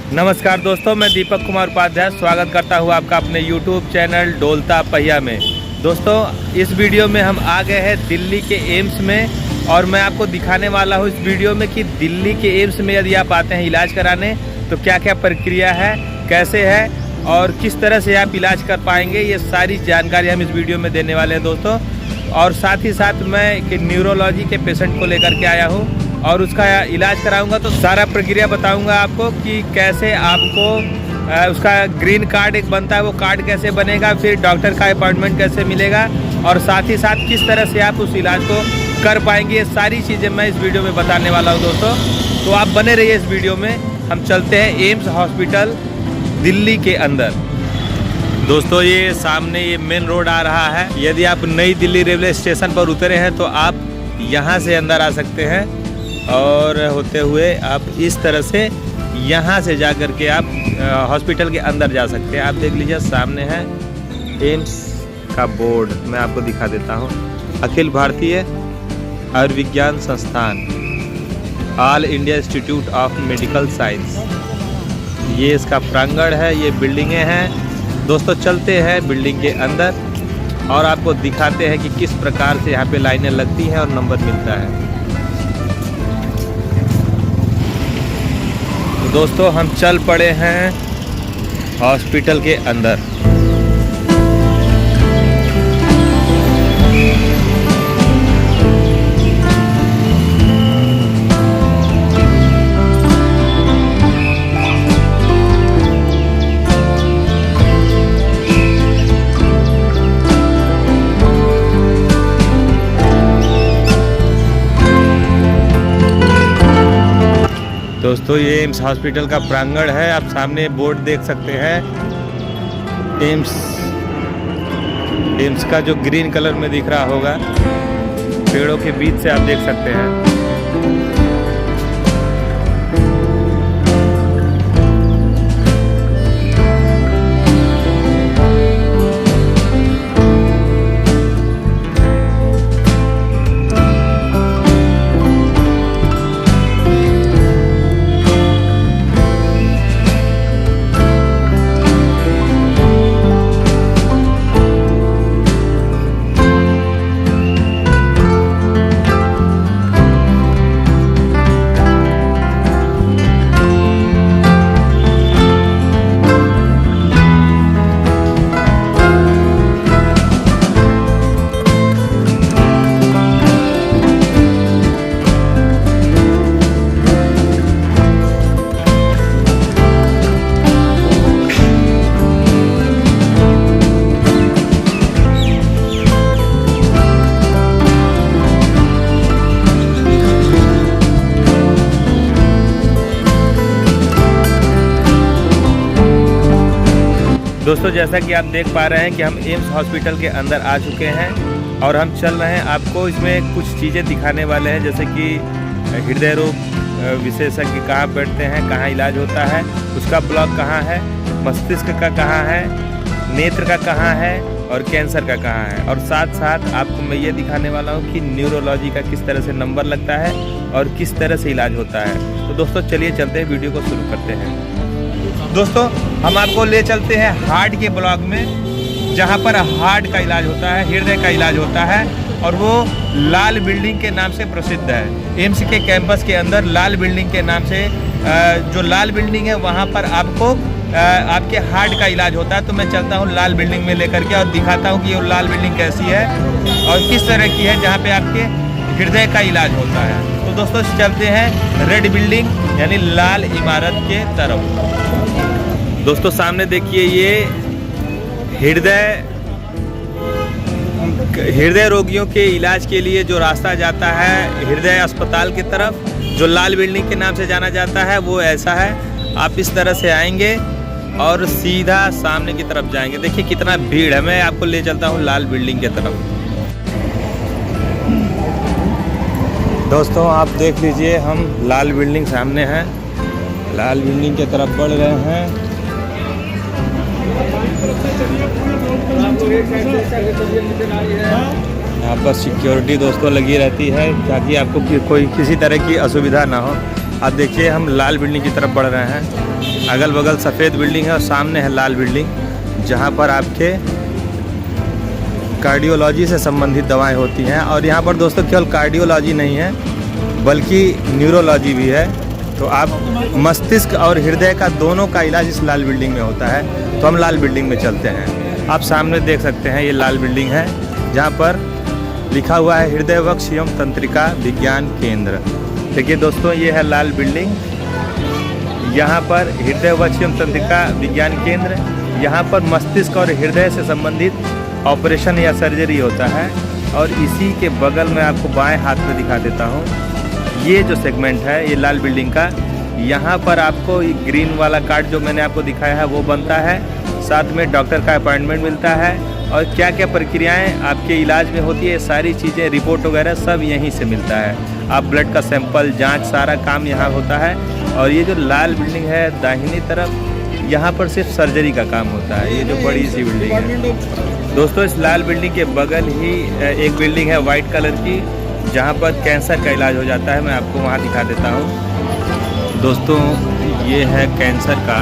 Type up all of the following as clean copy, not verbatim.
नमस्कार दोस्तों, मैं दीपक कुमार उपाध्याय स्वागत करता हूँ आपका अपने YouTube चैनल डोलता पहिया में। दोस्तों, इस वीडियो में हम आ गए हैं दिल्ली के एम्स में और मैं आपको दिखाने वाला हूँ इस वीडियो में कि दिल्ली के एम्स में यदि आप आते हैं इलाज कराने तो क्या क्या प्रक्रिया है, कैसे है और किस तरह से आप इलाज कर पाएंगे। ये सारी जानकारी हम इस वीडियो में देने वाले हैं दोस्तों। और साथ ही साथ मैं एक न्यूरोलॉजी के पेशेंट को लेकर के आया हूँ और उसका इलाज कराऊंगा, तो सारा प्रक्रिया बताऊंगा आपको कि कैसे आपको उसका ग्रीन कार्ड एक बनता है, वो कार्ड कैसे बनेगा, फिर डॉक्टर का अपॉइंटमेंट कैसे मिलेगा और साथ ही साथ किस तरह से आप उस इलाज को कर पाएंगे। ये सारी चीज़ें मैं इस वीडियो में बताने वाला हूँ दोस्तों, तो आप बने रहिए इस वीडियो में। हम चलते हैं एम्स हॉस्पिटल दिल्ली के अंदर। दोस्तों, ये सामने ये मेन रोड आ रहा है। यदि आप नई दिल्ली रेलवे स्टेशन पर उतरे हैं तो आप यहाँ से अंदर आ सकते हैं और होते हुए आप इस तरह से यहाँ से जा कर के आप हॉस्पिटल के अंदर जा सकते हैं। आप देख लीजिए, सामने है एम्स का बोर्ड, मैं आपको दिखा देता हूँ। अखिल भारतीय आयुर्विज्ञान संस्थान, all India institute of medical science, ये इसका प्रांगण है, ये बिल्डिंगें हैं। दोस्तों, चलते हैं बिल्डिंग के अंदर और आपको दिखाते हैं कि किस प्रकार से यहाँ पे लाइनें लगती हैं और नंबर मिलता है। तो दोस्तों, हम चल पड़े हैं हॉस्पिटल के अंदर। दोस्तों, ये एम्स हॉस्पिटल का प्रांगण है। आप सामने बोर्ड देख सकते हैं, एम्स का जो ग्रीन कलर में दिख रहा होगा, पेड़ों के बीच से आप देख सकते हैं। दोस्तों, जैसा कि आप देख पा रहे हैं कि हम एम्स हॉस्पिटल के अंदर आ चुके हैं और हम चल रहे हैं। आपको इसमें कुछ चीज़ें दिखाने वाले हैं, जैसे कि हृदय रोग विशेषज्ञ कहाँ बैठते हैं, कहाँ इलाज होता है, उसका ब्लॉक कहाँ है, मस्तिष्क का कहाँ है, नेत्र का कहाँ है और कैंसर का कहाँ है। और साथ साथ आपको मैं ये दिखाने वाला हूँ कि न्यूरोलॉजी का किस तरह से नंबर लगता है और किस तरह से इलाज होता है। तो दोस्तों, चलिए चलते हैं, वीडियो को शुरू करते हैं। दोस्तों, हम आपको ले चलते हैं हार्ट के ब्लॉक में, जहां पर हार्ट का इलाज होता है, हृदय का इलाज होता है और वो लाल बिल्डिंग के नाम से प्रसिद्ध है। एम्स के कैंपस के अंदर लाल बिल्डिंग के नाम से जो लाल बिल्डिंग है वहां पर आपको आपके हार्ट का इलाज होता है। तो मैं चलता हूं लाल बिल्डिंग में लेकर के और दिखाता हूं कि ये लाल बिल्डिंग कैसी है और किस तरह की है, जहाँ पे आपके हृदय का इलाज होता है। तो दोस्तों, चलते हैं रेड बिल्डिंग यानी लाल इमारत के तरफ। दोस्तों, सामने देखिए, ये हृदय रोगियों के इलाज के लिए जो रास्ता जाता है हृदय अस्पताल की तरफ, जो लाल बिल्डिंग के नाम से जाना जाता है, वो ऐसा है। आप इस तरह से आएंगे और सीधा सामने की तरफ जाएंगे। देखिए कितना भीड़ है। मैं आपको ले चलता हूँ लाल बिल्डिंग की तरफ। दोस्तों, आप देख लीजिए, हम लाल बिल्डिंग सामने हैं, लाल बिल्डिंग की तरफ बढ़ रहे हैं। यहाँ पर सिक्योरिटी दोस्तों लगी रहती है ताकि आपको कोई किसी तरह की असुविधा ना हो। अब देखिए हम लाल बिल्डिंग की तरफ बढ़ रहे हैं। अगल बगल सफ़ेद बिल्डिंग है और सामने है लाल बिल्डिंग, जहाँ पर आपके कार्डियोलॉजी से संबंधित दवाएं होती हैं। और यहाँ पर दोस्तों केवल कार्डियोलॉजी नहीं है बल्कि न्यूरोलॉजी भी है। तो आप मस्तिष्क और हृदय का दोनों का इलाज इस लाल बिल्डिंग में होता है। तो हम लाल बिल्डिंग में चलते हैं। आप सामने देख सकते हैं ये लाल बिल्डिंग है, जहाँ पर लिखा हुआ है हृदय वक्ष एवं तंत्रिका विज्ञान केंद्र। देखिए दोस्तों, ये है लाल बिल्डिंग। यहाँ पर हृदय वक्ष एवं तंत्रिका विज्ञान केंद्र, यहाँ पर मस्तिष्क और हृदय से संबंधित ऑपरेशन या सर्जरी होता है। और इसी के बगल में आपको बाएं हाथ में दिखा देता हूँ, ये जो सेगमेंट है ये लाल बिल्डिंग का, यहाँ पर आपको ग्रीन वाला कार्ड जो मैंने आपको दिखाया है वो बनता है। साथ में डॉक्टर का अपॉइंटमेंट मिलता है और क्या क्या प्रक्रियाएं आपके इलाज में होती है, सारी चीज़ें, रिपोर्ट वगैरह सब यहीं से मिलता है। आप ब्लड का सैंपल जांच सारा काम यहाँ होता है। और ये जो लाल बिल्डिंग है दाहिनी तरफ, यहाँ पर सिर्फ सर्जरी का काम होता है। ये जो बड़ी सी बिल्डिंग है दोस्तों, इस लाल बिल्डिंग के बगल ही एक बिल्डिंग है वाइट कलर की, जहाँ पर कैंसर का इलाज हो जाता है। मैं आपको वहाँ दिखा देता हूँ। दोस्तों, ये है कैंसर का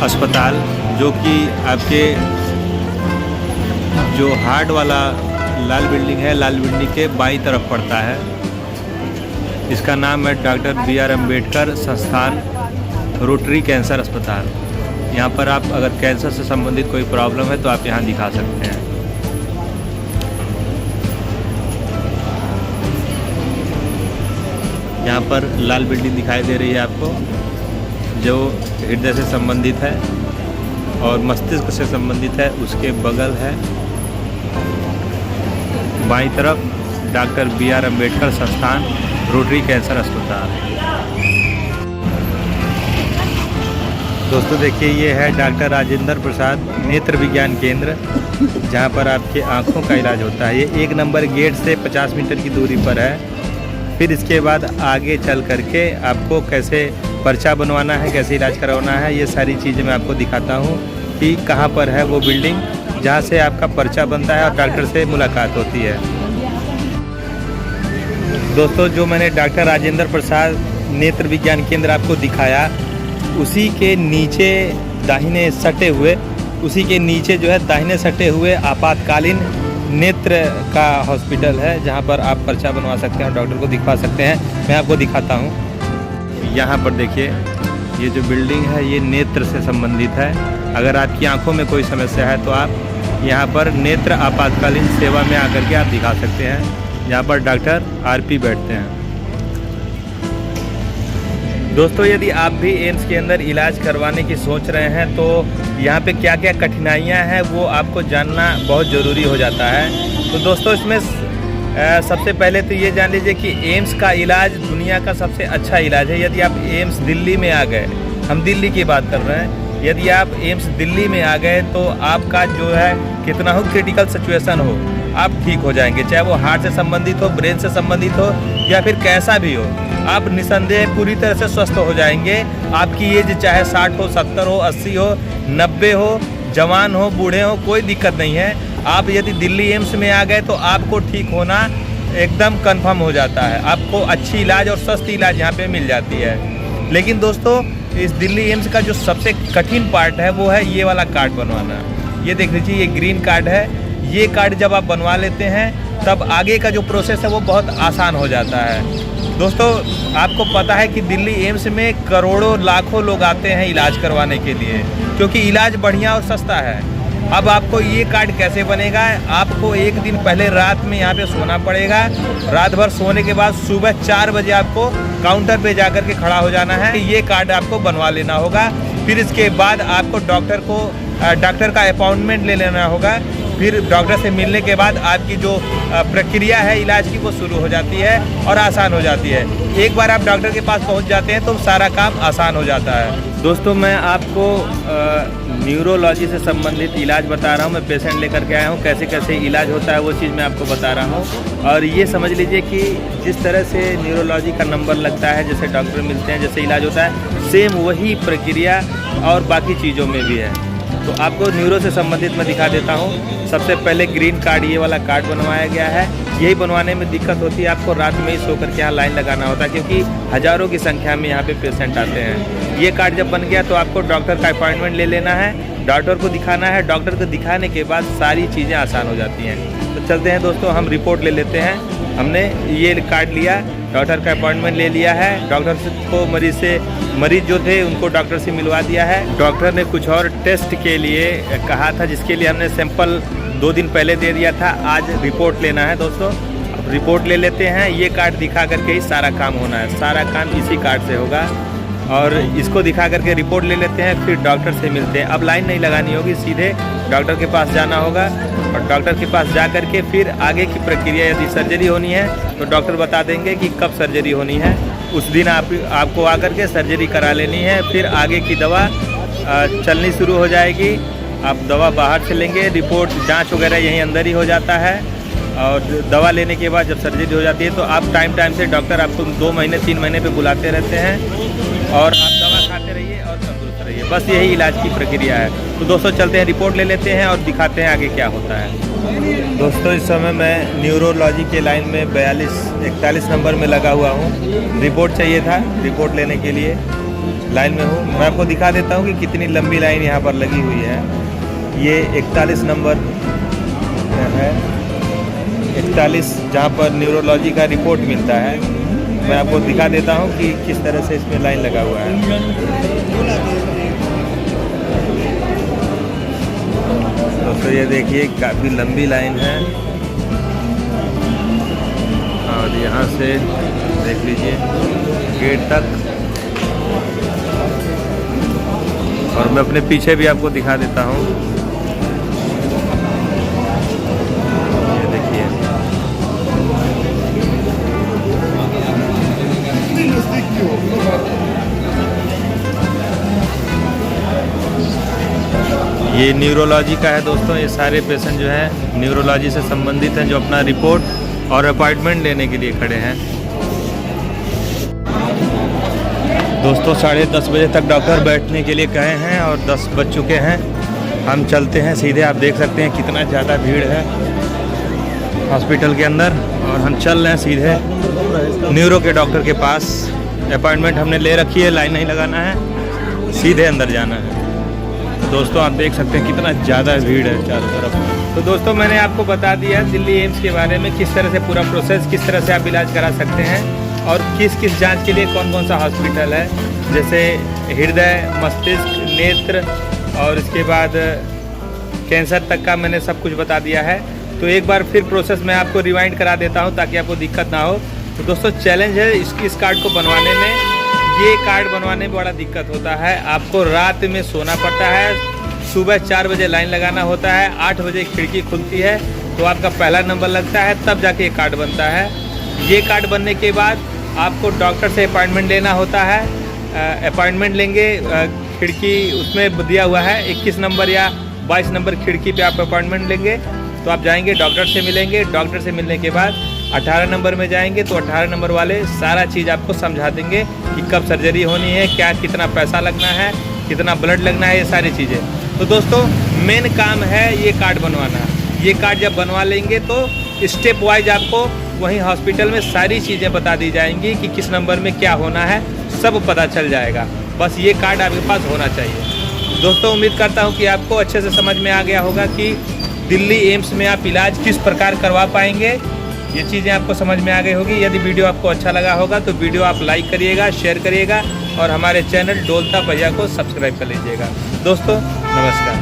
अस्पताल, जो कि आपके जो हार्ट वाला लाल बिल्डिंग है, लाल बिल्डिंग के बाईं तरफ पड़ता है। इसका नाम है डॉक्टर BR अम्बेडकर संस्थान रोटरी कैंसर अस्पताल। यहाँ पर आप अगर कैंसर से संबंधित कोई प्रॉब्लम है तो आप यहाँ दिखा सकते हैं। यहाँ पर लाल बिल्डिंग दिखाई दे रही है आपको, जो हृदय से संबंधित है और मस्तिष्क से संबंधित है। उसके बगल है बाईं तरफ डॉक्टर BR अम्बेडकर संस्थान रोटरी कैंसर अस्पताल। दोस्तों देखिए, ये है डॉक्टर राजेंद्र प्रसाद नेत्र विज्ञान केंद्र, जहाँ पर आपके आँखों का इलाज होता है। ये 1 नंबर गेट से 50 मीटर की दूरी पर है। फिर इसके बाद आगे चल करके आपको कैसे पर्चा बनवाना है, कैसे इलाज करवाना है, ये सारी चीज़ें मैं आपको दिखाता हूँ कि कहाँ पर है वो बिल्डिंग जहाँ से आपका पर्चा बनता है और डॉक्टर से मुलाकात होती है। दोस्तों, जो मैंने डॉक्टर राजेंद्र प्रसाद नेत्र विज्ञान केंद्र आपको दिखाया, उसी के नीचे दाहिने सटे हुए, उसी के नीचे जो है दाहिने सटे हुए आपातकालीन नेत्र का हॉस्पिटल है, जहां पर आप पर्चा बनवा सकते हैं और डॉक्टर को दिखवा सकते हैं। मैं आपको दिखाता हूं। यहां पर देखिए, ये जो बिल्डिंग है ये नेत्र से संबंधित है। अगर आपकी आंखों में कोई समस्या है तो आप यहां पर नेत्र आपातकालीन सेवा में आकर के आप दिखा सकते हैं। यहाँ पर डॉक्टर RP बैठते हैं। दोस्तों, यदि आप भी एम्स के अंदर इलाज करवाने की सोच रहे हैं तो यहाँ पे क्या क्या कठिनाइयाँ हैं वो आपको जानना बहुत ज़रूरी हो जाता है। तो दोस्तों, इसमें सबसे पहले तो ये जान लीजिए कि एम्स का इलाज दुनिया का सबसे अच्छा इलाज है। यदि आप एम्स दिल्ली में आ गए, हम दिल्ली की बात कर रहे हैं, यदि आप एम्स दिल्ली में आ गए तो आपका जो है कितना हो क्रिटिकल सिचुएशन हो, आप ठीक हो जाएंगे। चाहे वो हार्ट से संबंधित हो, ब्रेन से संबंधित हो या फिर कैसा भी हो, आप निसंदेह पूरी तरह से स्वस्थ हो जाएंगे। आपकी एज चाहे 60 हो, 70 हो, 80 हो, 90 हो, जवान हो, बूढ़े हो, कोई दिक्कत नहीं है। आप यदि दिल्ली एम्स में आ गए तो आपको ठीक होना एकदम कंफर्म हो जाता है। आपको अच्छी इलाज और सस्ती इलाज यहाँ पे मिल जाती है। लेकिन दोस्तों, इस दिल्ली एम्स का जो सबसे कठिन पार्ट है वो है ये वाला कार्ड बनवाना। ये देख लीजिए, ये ग्रीन कार्ड है। ये कार्ड जब आप बनवा लेते हैं तब आगे का जो प्रोसेस है वो बहुत आसान हो जाता है। दोस्तों, आपको पता है कि दिल्ली एम्स में करोड़ों लाखों लोग आते हैं इलाज करवाने के लिए, क्योंकि इलाज बढ़िया और सस्ता है। अब आपको ये कार्ड कैसे बनेगा? आपको एक दिन पहले रात में यहाँ पे सोना पड़ेगा। रात भर सोने के बाद सुबह 4 बजे आपको काउंटर पे जाकर के खड़ा हो जाना है। ये कार्ड आपको बनवा लेना होगा। फिर इसके बाद आपको डॉक्टर का अपॉइंटमेंट ले लेना होगा। फिर डॉक्टर से मिलने के बाद आपकी जो प्रक्रिया है इलाज की वो शुरू हो जाती है और आसान हो जाती है। एक बार आप डॉक्टर के पास पहुंच जाते हैं तो सारा काम आसान हो जाता है। दोस्तों, मैं आपको न्यूरोलॉजी से संबंधित इलाज बता रहा हूं। मैं पेशेंट लेकर के आया हूं, कैसे कैसे इलाज होता है वो चीज़ मैं आपको बता रहा हूं। और ये समझ लीजिए कि जिस तरह से न्यूरोलॉजी का नंबर लगता है, जैसे डॉक्टर मिलते हैं, जैसे इलाज होता है, सेम वही प्रक्रिया और बाकी चीज़ों में भी है। तो आपको न्यूरो से संबंधित मैं दिखा देता हूँ। सबसे पहले ग्रीन कार्ड, ये वाला कार्ड बनवाया गया है। यही बनवाने में दिक्कत होती है, आपको रात में ही सो करके यहाँ लाइन लगाना होता है, क्योंकि हज़ारों की संख्या में यहाँ पे पेशेंट आते हैं। ये कार्ड जब बन गया तो आपको डॉक्टर का अपॉइंटमेंट ले लेना है, डॉक्टर को दिखाना है। डॉक्टर को दिखाने के बाद सारी चीज़ें आसान हो जाती हैं। तो चलते हैं दोस्तों, हम रिपोर्ट ले लेते हैं। हमने ये कार्ड लिया, डॉक्टर का अपॉइंटमेंट ले लिया है। डॉक्टर को मरीज़ जो थे उनको डॉक्टर से मिलवा दिया है। डॉक्टर ने कुछ और टेस्ट के लिए कहा था, जिसके लिए हमने सैंपल 2 दिन पहले दे दिया था। आज रिपोर्ट लेना है दोस्तों, अब रिपोर्ट ले लेते हैं। ये कार्ड दिखा करके ही सारा काम होना है, सारा काम इसी कार्ड से होगा। और इसको दिखा करके रिपोर्ट ले लेते हैं, फिर डॉक्टर से मिलते हैं। अब लाइन नहीं लगानी होगी, सीधे डॉक्टर के पास जाना होगा और डॉक्टर के पास जा करके फिर आगे की प्रक्रिया, यदि सर्जरी होनी है तो डॉक्टर बता देंगे कि कब सर्जरी होनी है। उस दिन आपको आकर के सर्जरी करा लेनी है। फिर आगे की दवा चलनी शुरू हो जाएगी। आप दवा बाहर से लेंगे, रिपोर्ट जाँच वगैरह यहीं अंदर ही हो जाता है। और दवा लेने के बाद जब सर्जरी हो जाती है तो आप टाइम से डॉक्टर आपको 2 महीने 3 महीने पे बुलाते रहते हैं और आप दवा खाते रहिए और तंदुरुस्त रहिए। बस यही इलाज की प्रक्रिया है। तो दोस्तों चलते हैं, रिपोर्ट ले लेते हैं और दिखाते हैं आगे क्या होता है। दोस्तों इस समय मैं न्यूरोलॉजी के लाइन में 41 नंबर में लगा हुआ हूँ। रिपोर्ट चाहिए था, रिपोर्ट लेने के लिए लाइन में हूँ। मैं आपको दिखा देता हूँ कि कितनी लंबी लाइन यहाँ पर लगी हुई है। ये 41 नंबर है, 41 जहाँ पर न्यूरोलॉजी का रिपोर्ट मिलता है। मैं आपको दिखा देता हूँ कि किस तरह से इसमें लाइन लगा हुआ है। दोस्तों ये देखिए काफ़ी लंबी लाइन है और यहाँ से देख लीजिए गेट तक। और मैं अपने पीछे भी आपको दिखा देता हूँ। ये न्यूरोलॉजी का है दोस्तों। ये सारे पेशेंट जो है न्यूरोलॉजी से संबंधित हैं, जो अपना रिपोर्ट और अपॉइंटमेंट लेने के लिए खड़े हैं। दोस्तों 10:30 बजे तक डॉक्टर बैठने के लिए कहे हैं और 10 बज चुके हैं। हम चलते हैं सीधे। आप देख सकते हैं कितना ज़्यादा भीड़ है हॉस्पिटल के अंदर और हम चल रहे हैं सीधे न्यूरो के डॉक्टर के पास। अपॉइंटमेंट हमने ले रखी है, लाइन नहीं लगाना है, सीधे अंदर जाना है। तो दोस्तों आप देख सकते हैं कितना ज़्यादा भीड़ है चारों तरफ। तो दोस्तों मैंने आपको बता दिया दिल्ली एम्स के बारे में, किस तरह से पूरा प्रोसेस, किस तरह से आप इलाज करा सकते हैं और किस जांच के लिए कौन कौन सा हॉस्पिटल है, जैसे हृदय, मस्तिष्क, नेत्र और इसके बाद कैंसर तक का मैंने सब कुछ बता दिया है। तो एक बार फिर प्रोसेस मैं आपको रिवाइंड करा देता हूँ ताकि आपको दिक्कत ना हो। तो दोस्तों चैलेंज है इस कार्ड को बनवाने में। ये कार्ड बनवाने में बड़ा दिक्कत होता है। आपको रात में सोना पड़ता है, सुबह 4 बजे लाइन लगाना होता है, 8 बजे खिड़की खुलती है तो आपका पहला नंबर लगता है, तब जाके ये कार्ड बनता है। ये कार्ड बनने के बाद आपको डॉक्टर से अपॉइंटमेंट लेना होता है। अपॉइंटमेंट लेंगे, खिड़की उसमें दिया हुआ है 21 नंबर या 22 नंबर खिड़की पे आप अपॉइंटमेंट लेंगे तो आप जाएंगे, डॉक्टर से मिलेंगे। डॉक्टर से मिलने के बाद 18 नंबर में जाएंगे तो 18 नंबर वाले सारा चीज़ आपको समझा देंगे कि कब सर्जरी होनी है, क्या कितना पैसा लगना है, कितना ब्लड लगना है, ये सारी चीज़ें। तो दोस्तों मेन काम है ये कार्ड बनवाना। ये कार्ड जब बनवा लेंगे तो स्टेप वाइज आपको वहीं हॉस्पिटल में सारी चीज़ें बता दी जाएंगी कि किस नंबर में क्या होना है, सब पता चल जाएगा। बस ये कार्ड आपके पास होना चाहिए। दोस्तों उम्मीद करता हूँ कि आपको अच्छे से समझ में आ गया होगा कि दिल्ली एम्स में आप इलाज किस प्रकार करवा पाएंगे। ये चीज़ें आपको समझ में आ गई होगी। यदि वीडियो आपको अच्छा लगा होगा तो वीडियो आप लाइक करिएगा, शेयर करिएगा और हमारे चैनल डोलता पहिया को सब्सक्राइब कर लीजिएगा। दोस्तों नमस्कार।